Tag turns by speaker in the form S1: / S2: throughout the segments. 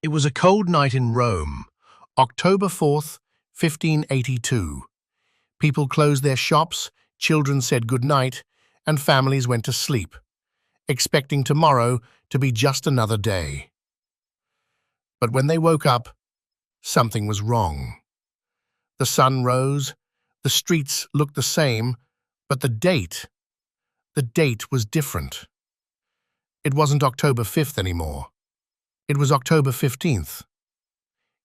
S1: It was a cold night in Rome, October 4th, 1582. People closed their shops, children said good night, and families went to sleep, expecting tomorrow to be just another day. But when they woke up, something was wrong. The sun rose, the streets looked the same, but the date was different. It wasn't October 5th anymore. It was October 15th.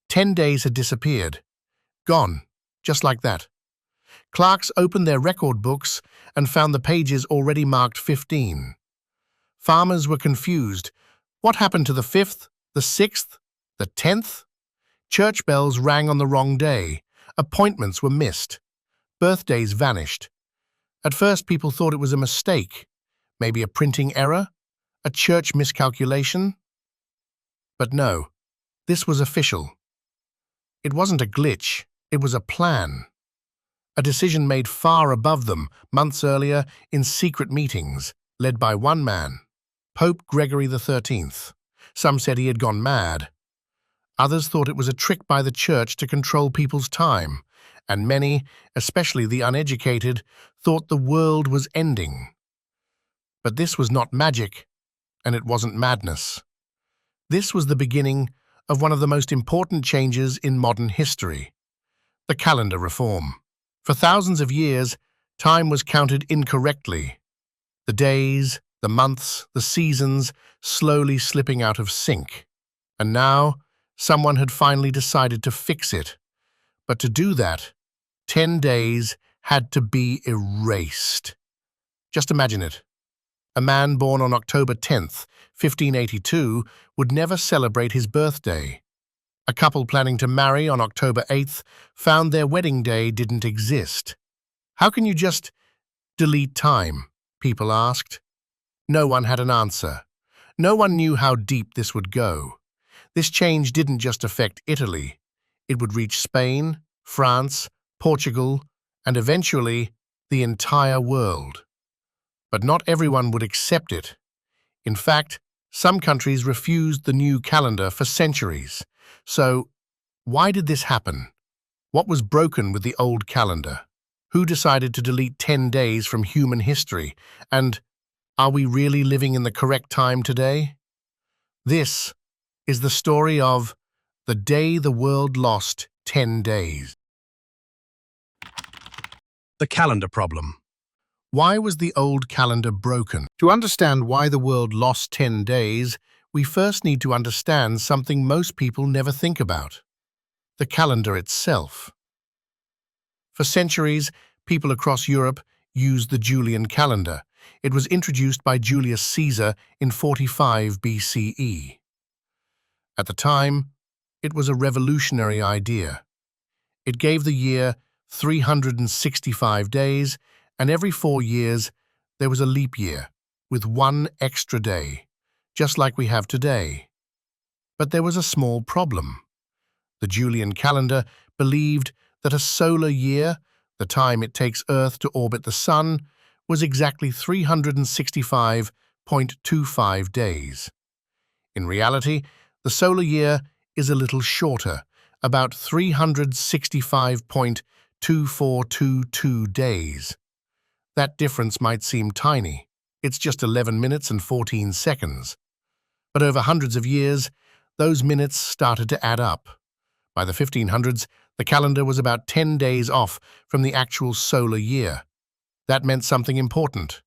S1: 10 days had disappeared. Gone, just like that. Clerks opened their record books and found the pages already marked 15. Farmers were confused. What happened to the 5th, the 6th, the 10th? Church bells rang on the wrong day. Appointments were missed. Birthdays vanished. At first, people thought it was a mistake, maybe a printing error, a church miscalculation. But no, this was official. It wasn't a glitch, it was a plan. A decision made far above them, months earlier, in secret meetings, led by one man, Pope Gregory XIII. Some said he had gone mad. Others thought it was a trick by the church to control people's time, and many, especially the uneducated, thought the world was ending. But this was not magic, and it wasn't madness. This was the beginning of one of the most important changes in modern history, the calendar reform. For thousands of years, time was counted incorrectly. The days, the months, the seasons slowly slipping out of sync. And now, someone had finally decided to fix it. But to do that, 10 days had to be erased. Just imagine it. A man born on October 10th, 1582, would never celebrate his birthday. A couple planning to marry on October 8th found their wedding day didn't exist. How can you just delete time? People asked. No one had an answer. No one knew how deep this would go. This change didn't just affect Italy. It would reach Spain, France, Portugal, and eventually the entire world. But not everyone would accept it. In fact, some countries refused the new calendar for centuries. So, why did this happen? What was broken with the old calendar? Who decided to delete 10 days from human history? And are we really living in the correct time today? This is the story of the day the world lost 10 days. The calendar problem. Why was the old calendar broken? To understand why the world lost 10 days, we first need to understand something most people never think about: the calendar itself. For centuries, people across Europe used the Julian calendar. It was introduced by Julius Caesar in 45 BCE. At the time, it was a revolutionary idea. It gave the year 365 days, and every 4 years there was a leap year, with one extra day, just like we have today. But there was a small problem. The Julian calendar believed that a solar year, the time it takes Earth to orbit the Sun, was exactly 365.25 days. In reality, the solar year is a little shorter, about 365.2422 days. That difference might seem tiny. It's just 11 minutes and 14 seconds. But over hundreds of years, those minutes started to add up. By the 1500s, the calendar was about 10 days off from the actual solar year. That meant something important.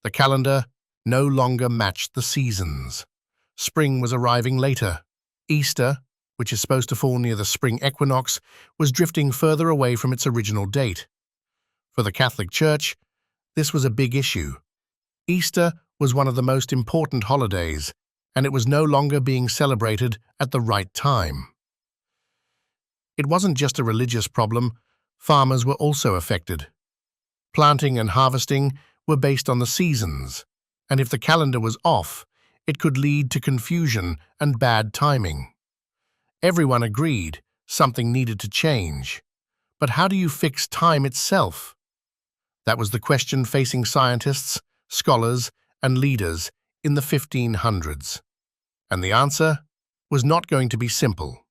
S1: The calendar no longer matched the seasons. Spring was arriving later. Easter, which is supposed to fall near the spring equinox, was drifting further away from its original date. For the Catholic Church, this was a big issue. Easter was one of the most important holidays, and it was no longer being celebrated at the right time. It wasn't just a religious problem. Farmers were also affected. Planting and harvesting were based on the seasons, and if the calendar was off, it could lead to confusion and bad timing. Everyone agreed something needed to change. But how do you fix time itself? That was the question facing scientists, scholars, and leaders in the 1500s. And the answer? was not going to be simple.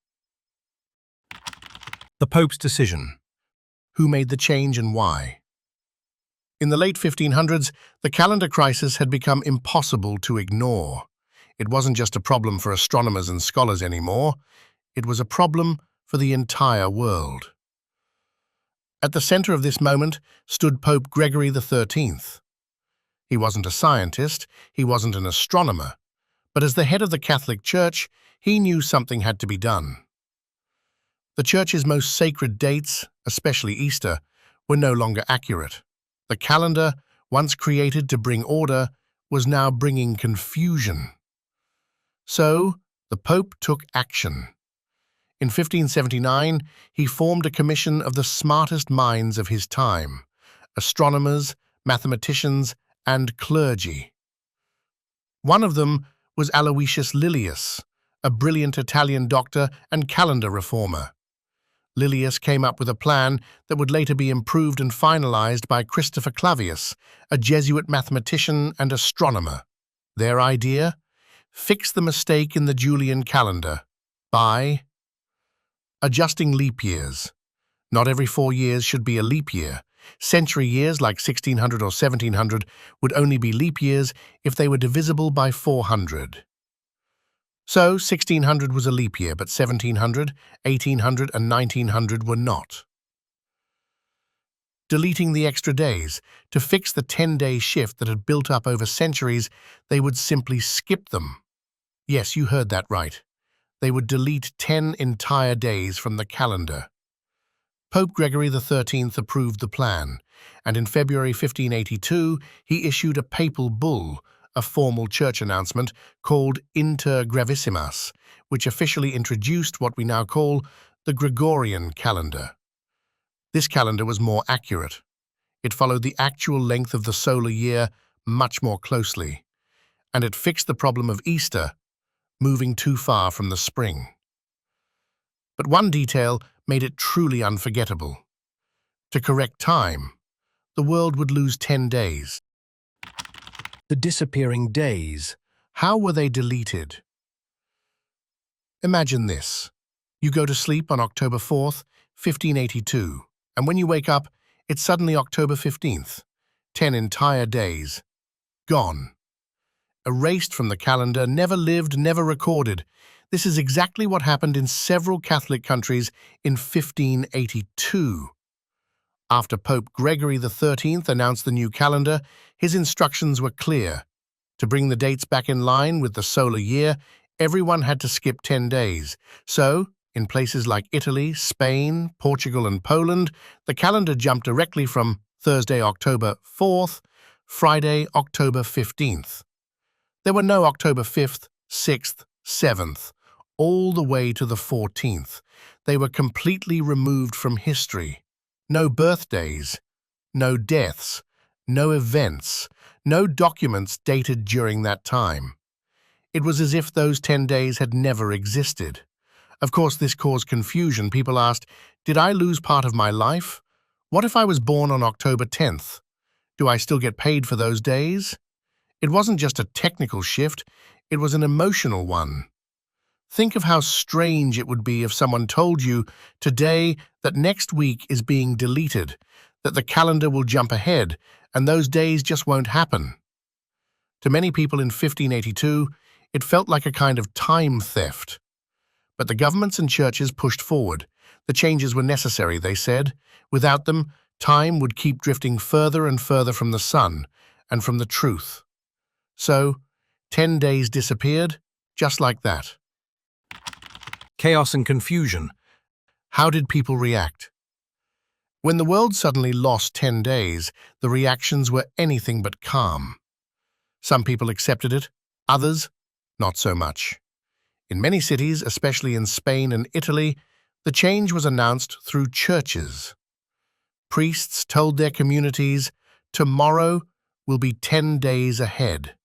S1: The Pope's decision. Who made the change and why? In the late 1500s, the calendar crisis had become impossible to ignore. It wasn't just a problem for astronomers and scholars anymore. It was a problem for the entire world. At the center of this moment stood Pope Gregory XIII. He wasn't a scientist, he wasn't an astronomer, but as the head of the Catholic Church, he knew something had to be done. The Church's most sacred dates, especially Easter, were no longer accurate. The calendar, once created to bring order, was now bringing confusion. So, the Pope took action. In 1579, he formed a commission of the smartest minds of his time, astronomers, mathematicians, and clergy. One of them was Aloysius Lilius, a brilliant Italian doctor and calendar reformer. Lilius came up with a plan that would later be improved and finalized by Christopher Clavius, a Jesuit mathematician and astronomer. Their idea? Fix the mistake in the Julian calendar by adjusting leap years. Not every 4 years should be a leap year. Century years like 1600 or 1700 would only be leap years if they were divisible by 400. So 1600 was a leap year, but 1700, 1800 and 1900 were not. Deleting the extra days. To fix the 10-day shift that had built up over centuries, they would simply skip them. Yes, you heard that right. They would delete 10 entire days from the calendar. Pope Gregory XIII approved the plan, and in February 1582 he issued a papal bull, a formal church announcement called Inter Gravissimas, which officially introduced what we now call the Gregorian calendar. This calendar was more accurate. It followed the actual length of the solar year much more closely, and it fixed the problem of Easter, moving too far from the spring. But one detail made it truly unforgettable. To correct time, the world would lose 10 days. The disappearing days. How were they deleted? Imagine this. You go to sleep on October 4th, 1582, and when you wake up, it's suddenly October 15th. 10 entire days. Gone. Erased from the calendar, never lived, never recorded. This is exactly what happened in several Catholic countries in 1582. After Pope Gregory XIII announced the new calendar, his instructions were clear. To bring the dates back in line with the solar year, everyone had to skip 10 days. So, in places like Italy, Spain, Portugal, and Poland, the calendar jumped directly from Thursday, October 4th, Friday, October 15th. There were no October 5th, 6th, 7th, all the way to the 14th. They were completely removed from history. No birthdays, no deaths, no events, no documents dated during that time. It was as if those 10 days had never existed. Of course, this caused confusion. People asked, did I lose part of my life? What if I was born on October 10th? Do I still get paid for those days? It wasn't just a technical shift, it was an emotional one. Think of how strange it would be if someone told you today that next week is being deleted, that the calendar will jump ahead, and those days just won't happen. To many people in 1582, it felt like a kind of time theft. But the governments and churches pushed forward. The changes were necessary, they said. Without them, time would keep drifting further and further from the sun and from the truth. So, 10 days disappeared, just like that. Chaos and confusion. How did people react? When the world suddenly lost 10 days, the reactions were anything but calm. Some people accepted it, others, not so much. In many cities, especially in Spain and Italy, the change was announced through churches. Priests told their communities, tomorrow will be 10 days ahead.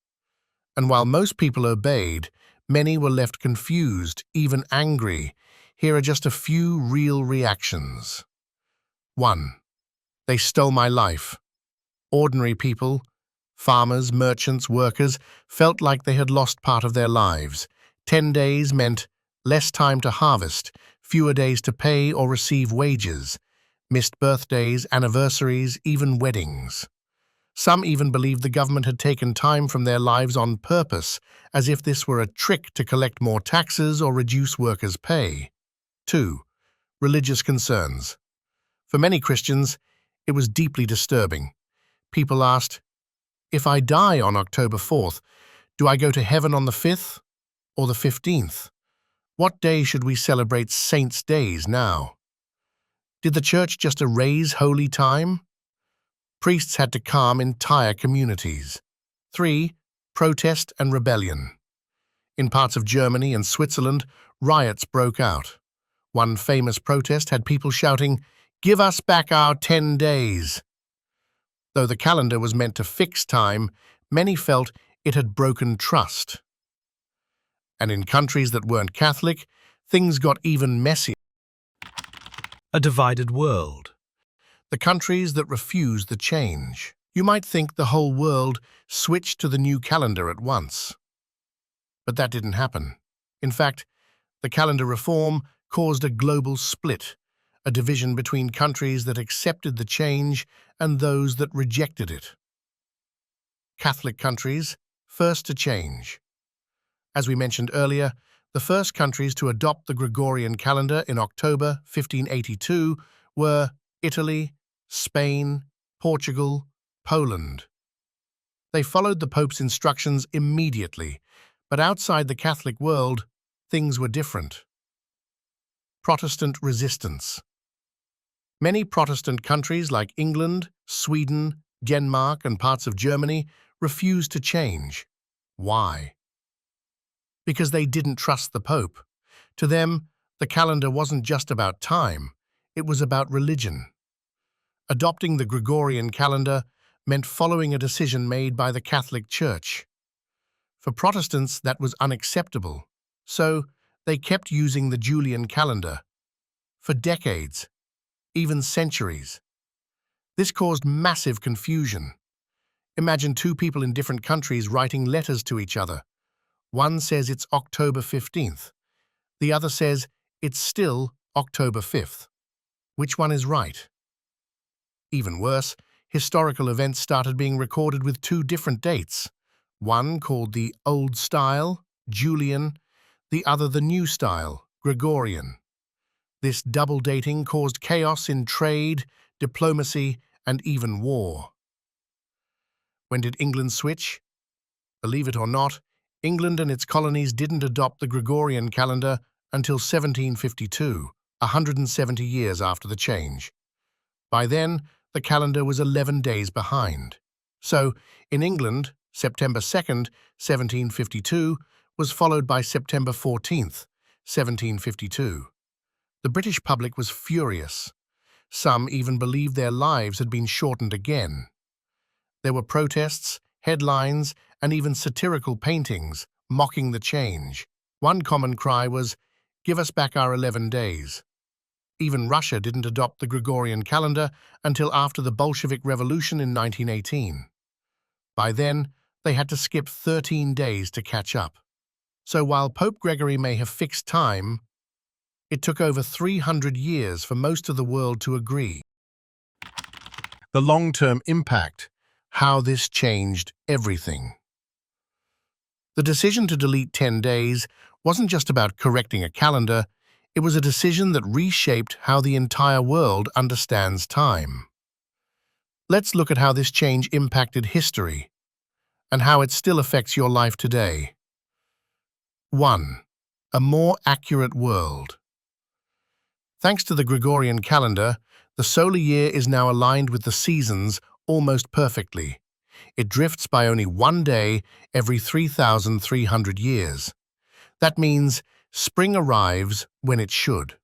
S1: And while most people obeyed, many were left confused, even angry. Here are just a few real reactions. 1. They stole my life. Ordinary people, farmers, merchants, workers, felt like they had lost part of their lives. 10 days meant less time to harvest, fewer days to pay or receive wages, missed birthdays, anniversaries, even weddings. Some even believed the government had taken time from their lives on purpose, as if this were a trick to collect more taxes or reduce workers' pay. 2. Religious concerns. For many Christians, it was deeply disturbing. People asked, "If I die on October 4th, do I go to heaven on the 5th or the 15th? What day should we celebrate saints' days now? Did the church just erase holy time?" Priests had to calm entire communities. 3. Protest and rebellion. In parts of Germany and Switzerland, riots broke out. One famous protest had people shouting, "Give us back our 10 days." Though the calendar was meant to fix time, many felt it had broken trust. And in countries that weren't Catholic, things got even messier.
S2: A divided world.
S1: The countries that refused the change. You might think the whole world switched to the new calendar at once. But that didn't happen. In fact, the calendar reform caused a global split, a division between countries that accepted the change and those that rejected it. Catholic countries, first to change. As we mentioned earlier, the first countries to adopt the Gregorian calendar in October 1582 were Italy, Spain, Portugal, Poland. They followed the Pope's instructions immediately, but outside the Catholic world, things were different. Protestant resistance. Many Protestant countries like England, Sweden, Denmark, and parts of Germany refused to change. Why? Because they didn't trust the Pope. To them, the calendar wasn't just about time, it was about religion. Adopting the Gregorian calendar meant following a decision made by the Catholic Church. For Protestants, that was unacceptable, so they kept using the Julian calendar for decades, even centuries. This caused massive confusion. Imagine two people in different countries writing letters to each other. One says it's October 15th. The other says it's still October 5th. Which one is right? Even worse, historical events started being recorded with two different dates. One called the Old Style, Julian, the other the New Style, Gregorian. This double dating caused chaos in trade, diplomacy, and even war. When did England switch? Believe it or not, England and its colonies didn't adopt the Gregorian calendar until 1752, 170 years after the change. By then, the calendar was 11 days behind. So, in England, September 2nd, 1752, was followed by September 14th, 1752. The British public was furious. Some even believed their lives had been shortened again. There were protests, headlines, and even satirical paintings mocking the change. One common cry was, "Give us back our 11 days." Even Russia didn't adopt the Gregorian calendar until after the Bolshevik Revolution in 1918. By then, they had to skip 13 days to catch up. So while Pope Gregory may have fixed time, it took over 300 years for most of the world to agree. The long-term impact, how this changed everything. The decision to delete 10 days wasn't just about correcting a calendar, it was a decision that reshaped how the entire world understands time. Let's look at how this change impacted history and how it still affects your life today. 1. A more accurate world. Thanks to the Gregorian calendar, the solar year is now aligned with the seasons almost perfectly. It drifts by only one day every 3,300 years. That means spring arrives when it should.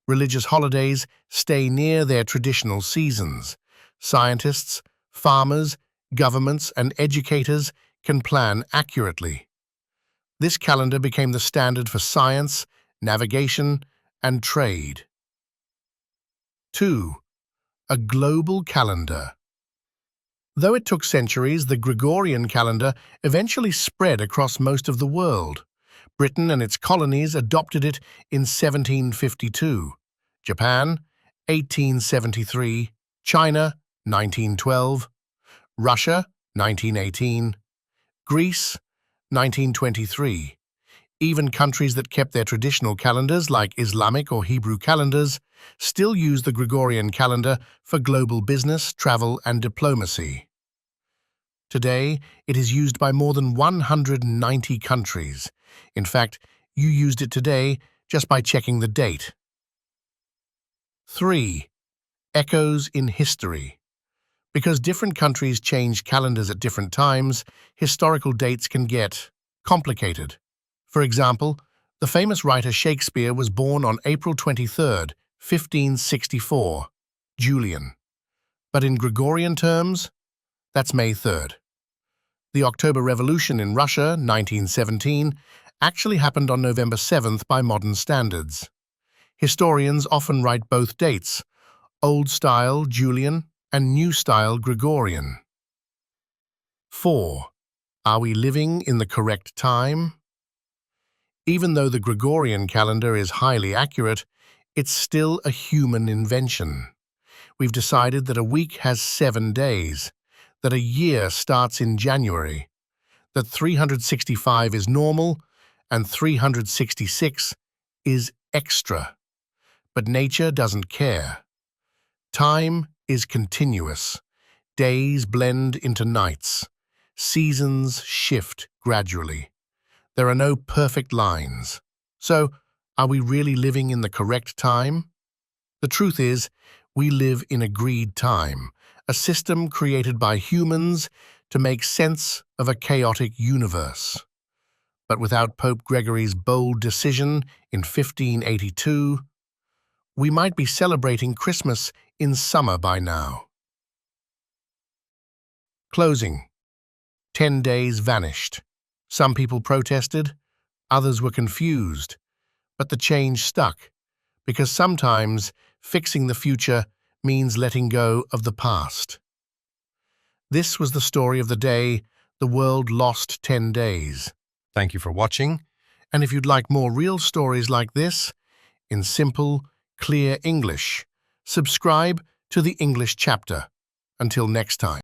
S1: Religious holidays stay near their traditional seasons. Scientists, farmers, governments, and educators can plan accurately. This calendar became the standard for science, navigation, and trade. 2. A global calendar. Though it took centuries, the Gregorian calendar eventually spread across most of the world. Britain and its colonies adopted it in 1752. Japan, 1873. China, 1912. Russia, 1918. Greece, 1923. Even countries that kept their traditional calendars, like Islamic or Hebrew calendars, still use the Gregorian calendar for global business, travel, and diplomacy. Today, it is used by more than 190 countries. In fact, you used it today just by checking the date. 3. Echoes in history. Because different countries change calendars at different times, historical dates can get complicated. For example, the famous writer Shakespeare was born on April 23, 1564, Julian. But in Gregorian terms, that's May 3rd. The October Revolution in Russia, 1917, actually happened on November 7th by modern standards. Historians often write both dates, Old Style Julian and New Style Gregorian. 4. Are we living in the correct time? Even though the Gregorian calendar is highly accurate, it's still a human invention. We've decided that a week has 7 days, that a year starts in January, that 365 is normal and 366 is extra. But nature doesn't care. Time is continuous. Days blend into nights. Seasons shift gradually. There are no perfect lines. So, are we really living in the correct time? The truth is, we live in agreed time, a system created by humans to make sense of a chaotic universe. But without Pope Gregory's bold decision in 1582, we might be celebrating Christmas in summer by now. Closing. 10 days vanished. Some people protested, others were confused, but the change stuck, because sometimes fixing the future means letting go of the past. This was the story of the day the world lost 10 days. Thank you for watching, and if you'd like more real stories like this, in simple, clear English, subscribe to the English chapter. Until next time.